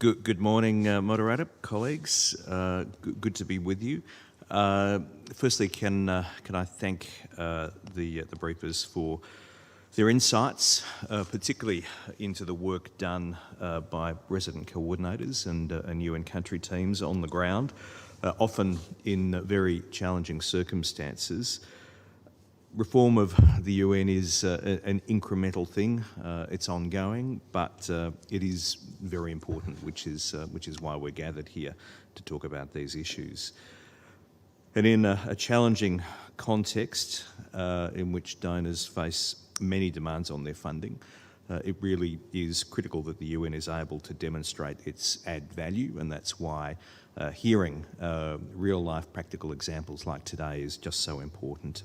Good morning, moderator, colleagues. Good to be with you. Firstly, can I thank the briefers for their insights, particularly into the work done by resident coordinators and UN country teams on the ground, often in very challenging circumstances. Reform of the UN is an incremental thing. It's ongoing, but it is very important, which is why we're gathered here to talk about these issues. And in a challenging context in which donors face many demands on their funding, it really is critical that the UN is able to demonstrate its add value, and that's why hearing real-life practical examples like today is just so important.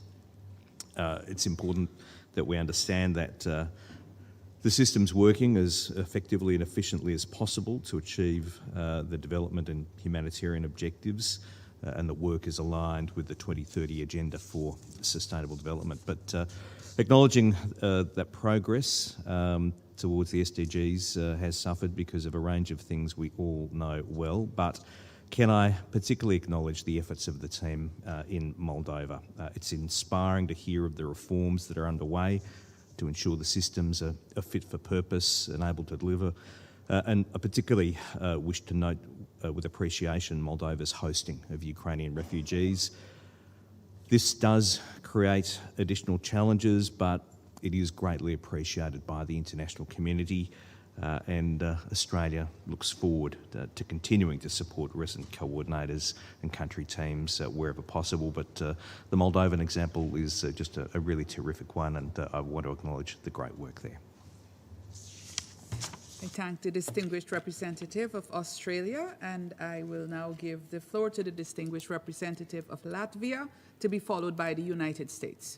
It's important that we understand that the system's working as effectively and efficiently as possible to achieve the development and humanitarian objectives, and the work is aligned with the 2030 Agenda for Sustainable Development. But acknowledging that progress towards the SDGs has suffered because of a range of things we all know well, but can I particularly acknowledge the efforts of the team in Moldova? It's inspiring to hear of the reforms that are underway to ensure the systems are fit for purpose and able to deliver. And I particularly wish to note with appreciation Moldova's hosting of Ukrainian refugees. This does create additional challenges, but it is greatly appreciated by the international community. And Australia looks forward to continuing to support resident coordinators and country teams wherever possible. But the Moldovan example is just a really terrific one, and I want to acknowledge the great work there. I thank the distinguished representative of Australia, and I will now give the floor to the distinguished representative of Latvia, to be followed by the United States.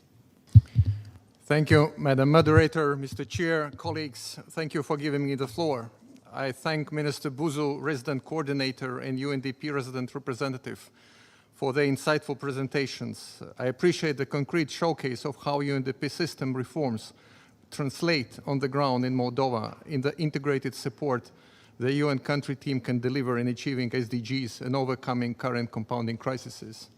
Thank you, Madam Moderator, Mr. Chair, colleagues. Thank you for giving me the floor. I thank Minister Buzul, Resident Coordinator, and UNDP Resident Representative for their insightful presentations. I appreciate the concrete showcase of how UNDP system reforms translate on the ground in Moldova in the integrated support the UN country team can deliver in achieving SDGs and overcoming current compounding crises.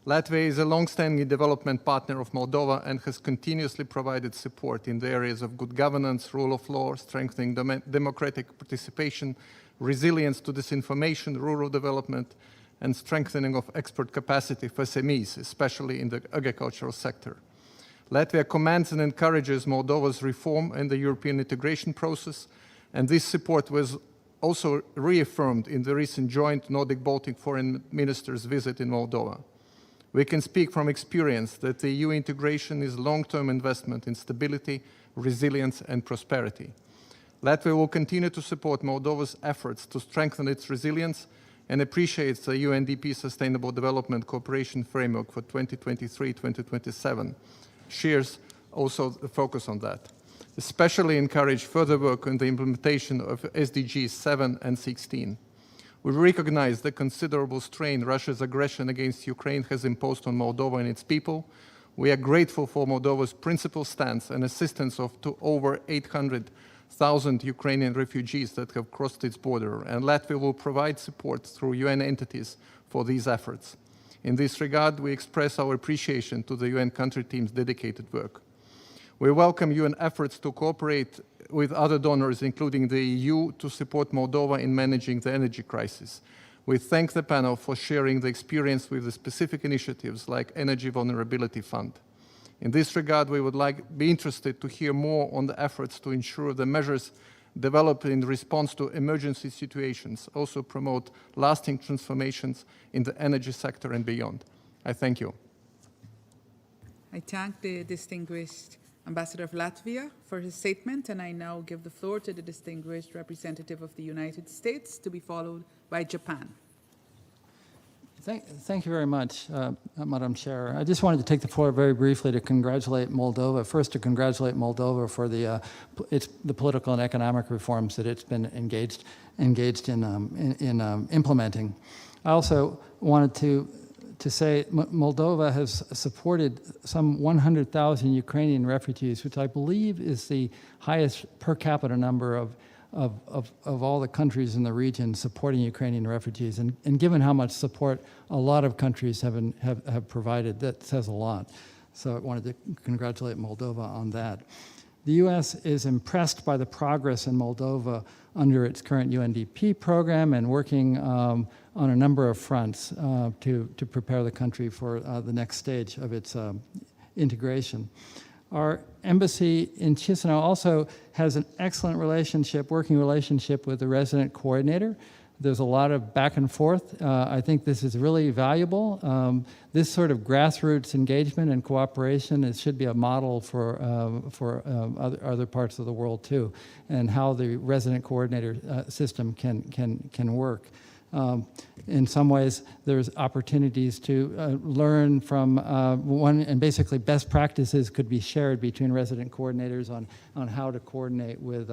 Latvia is a long-standing development partner of Moldova and has continuously provided support in the areas of good governance, rule of law, strengthening democratic participation, resilience to disinformation, rural development, and strengthening of export capacity for SMEs, especially in the agricultural sector. Latvia commends and encourages Moldova's reform and the European integration process, and this support was also reaffirmed in the recent joint Nordic-Baltic foreign ministers' visit in Moldova. We can speak from experience that the EU integration is a long-term investment in stability, resilience, and prosperity. Latvia will continue to support Moldova's efforts to strengthen its resilience and appreciates the UNDP Sustainable Development Cooperation Framework for 2023-2027. Shares also the focus on that. Especially encourage further work on the implementation of SDGs 7 and 16. We recognize the considerable strain Russia's aggression against Ukraine has imposed on Moldova and its people. We are grateful for Moldova's principled stance and assistance to over 800,000 Ukrainian refugees that have crossed its border, and Latvia will provide support through UN entities for these efforts. In this regard, we express our appreciation to the UN country team's dedicated work. We welcome UN efforts to cooperate with other donors, including the EU, to support Moldova in managing the energy crisis. We thank the panel for sharing the experience with the specific initiatives like Energy Vulnerability Fund. In this regard, we would be interested to hear more on the efforts to ensure the measures developed in response to emergency situations also promote lasting transformations in the energy sector and beyond. I thank you. I thank the distinguished Ambassador of Latvia for his statement, and I now give the floor to the distinguished representative of the United States, to be followed by Japan. Thank you very much, Madam Chair. I just wanted to take the floor very briefly to congratulate Moldova. First, to congratulate Moldova for the political and economic reforms that it's been engaged in implementing. I also wanted to say Moldova has supported some 100,000 Ukrainian refugees, which I believe is the highest per capita number all the countries in the region supporting Ukrainian refugees. And given how much support a lot of countries have provided, that says a lot. So I wanted to congratulate Moldova on that. The U.S. is impressed by the progress in Moldova under its current UNDP program and working on a number of fronts to prepare the country for the next stage of its integration. Our embassy in Chisinau also has an excellent working relationship with the resident coordinator. There's a lot of back and forth. I think this is really valuable. This sort of grassroots engagement and cooperation, it should be a model for other parts of the world too, and how the resident coordinator system can work. In some ways, there's opportunities to learn from and basically best practices could be shared between resident coordinators on how to coordinate with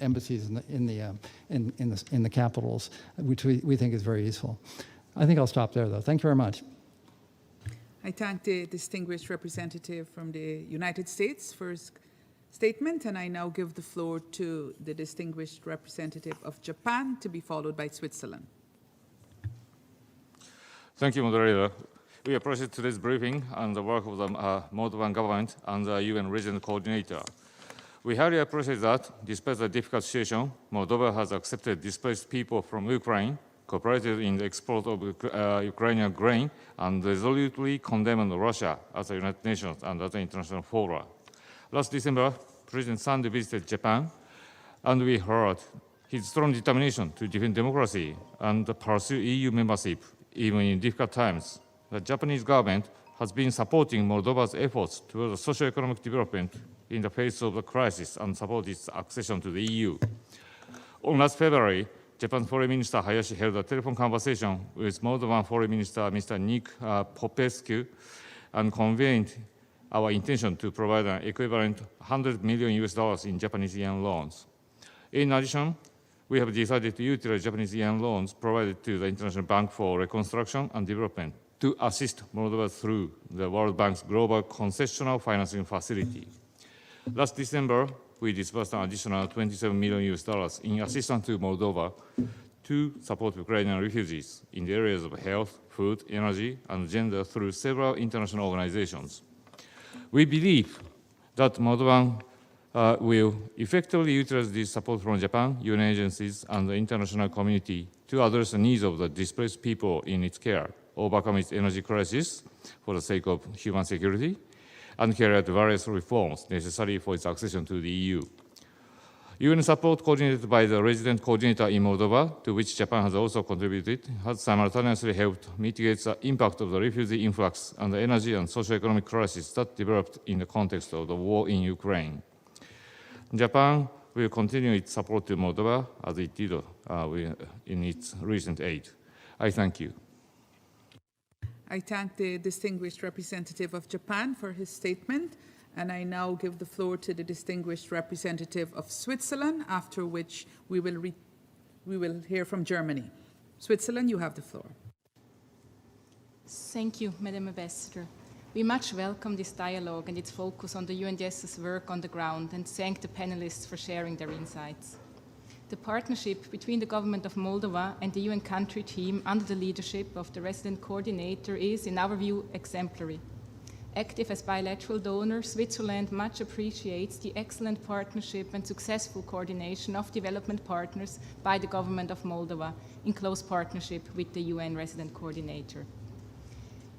embassies in the capitals, which we think is very useful. I think I'll stop there, though. Thank you very much. I thank the distinguished representative from the United States for his statement, and I now give the floor to the distinguished representative of Japan, to be followed by Switzerland. Thank you, moderator. We appreciate today's briefing on the work of the Moldovan government and the UN regional coordinator. We highly appreciate that, despite the difficult situation, Moldova has accepted displaced people from Ukraine, cooperated in the export of Ukrainian grain, and resolutely condemned Russia at the United Nations and other international fora. Last December, President Sandi visited Japan, and we heard his strong determination to defend democracy and pursue EU membership, even in difficult times. The Japanese government has been supporting Moldova's efforts towards socio-economic development in the face of the crisis and support its accession to the EU. On last February, Japan's Foreign Minister Hayashi held a telephone conversation with Moldovan Foreign Minister Mr. Nick Popescu and conveyed our intention to provide an equivalent $100 million in Japanese yen loans. In addition, we have decided to utilize Japanese yen loans provided to the International Bank for Reconstruction and Development to assist Moldova through the World Bank's Global Concessional Financing Facility. Last December, we disbursed an additional $27 million in assistance to Moldova to support Ukrainian refugees in the areas of health, food, energy, and gender through several international organizations. We believe that Moldova will effectively utilize this support from Japan, UN agencies, and the international community to address the needs of the displaced people in its care, overcome its energy crisis for the sake of human security, and carry out various reforms necessary for its accession to the EU. UN support coordinated by the resident coordinator in Moldova, to which Japan has also contributed, has simultaneously helped mitigate the impact of the refugee influx and the energy and socio-economic crisis that developed in the context of the war in Ukraine. Japan will continue its support to Moldova as it did in its recent aid. I thank you. I thank the distinguished representative of Japan for his statement, and I now give the floor to the distinguished representative of Switzerland, after which we will hear from Germany. Switzerland, you have the floor. Thank you, Madam Ambassador. We much welcome this dialogue and its focus on the UNDS's work on the ground, and thank the panelists for sharing their insights. The partnership between the government of Moldova and the UN country team under the leadership of the resident coordinator is, in our view, exemplary. Active as bilateral donor, Switzerland much appreciates the excellent partnership and successful coordination of development partners by the government of Moldova in close partnership with the UN resident coordinator.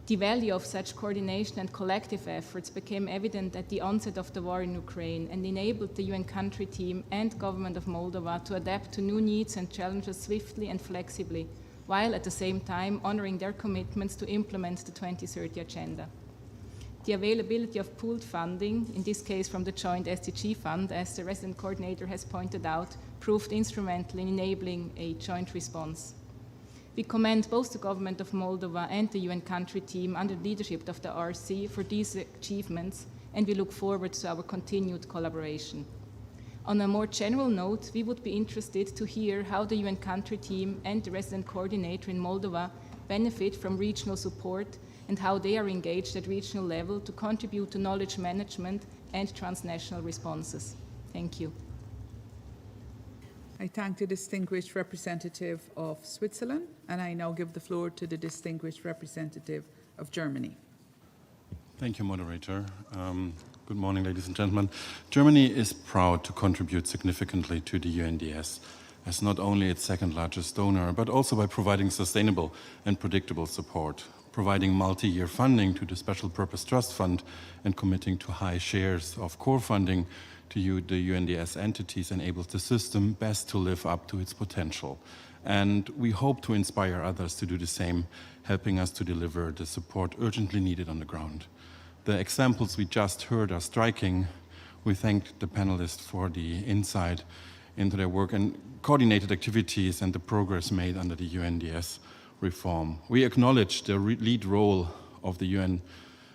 The value of such coordination and collective efforts became evident at the onset of the war in Ukraine and enabled the UN country team and government of Moldova to adapt to new needs and challenges swiftly and flexibly, while at the same time honoring their commitments to implement the 2030 agenda. The availability of pooled funding, in this case from the joint SDG fund, as the resident coordinator has pointed out, proved instrumental in enabling a joint response. We commend both the government of Moldova and the UN country team under the leadership of the RC for these achievements, and we look forward to our continued collaboration. On a more general note, we would be interested to hear how the UN country team and the resident coordinator in Moldova benefit from regional support and how they are engaged at regional level to contribute to knowledge management and transnational responses. Thank you. I thank the distinguished representative of Switzerland, and I now give the floor to the distinguished representative of Germany. Thank you, moderator. Good morning, ladies and gentlemen. Germany is proud to contribute significantly to the UNDS as not only its second largest donor, but also by providing sustainable and predictable support, providing multi-year funding to the Special Purpose Trust Fund and committing to high shares of core funding to the UNDS entities enables the system best to live up to its potential. And we hope to inspire others to do the same, helping us to deliver the support urgently needed on the ground. The examples we just heard are striking. We thank the panelists for the insight into their work and coordinated activities and the progress made under the UNDS reform. We acknowledge the lead role of the UN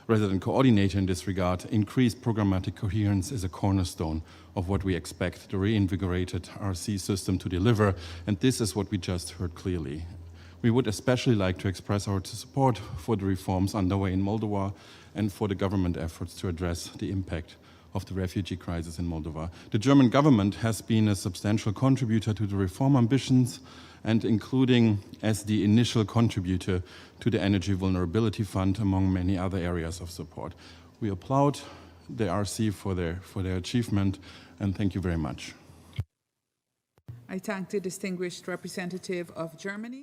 resident coordinator in this regard. Increased programmatic coherence is a cornerstone of what we expect the reinvigorated RC system to deliver, and this is what we just heard clearly. We would especially like to express our support for the reforms underway in Moldova and for the government efforts to address the impact of the refugee crisis in Moldova. The German government has been a substantial contributor to the reform ambitions, and including as the initial contributor to the Energy Vulnerability Fund, among many other areas of support. We applaud the RC for their achievement, and thank you very much. I thank the distinguished representative of Germany.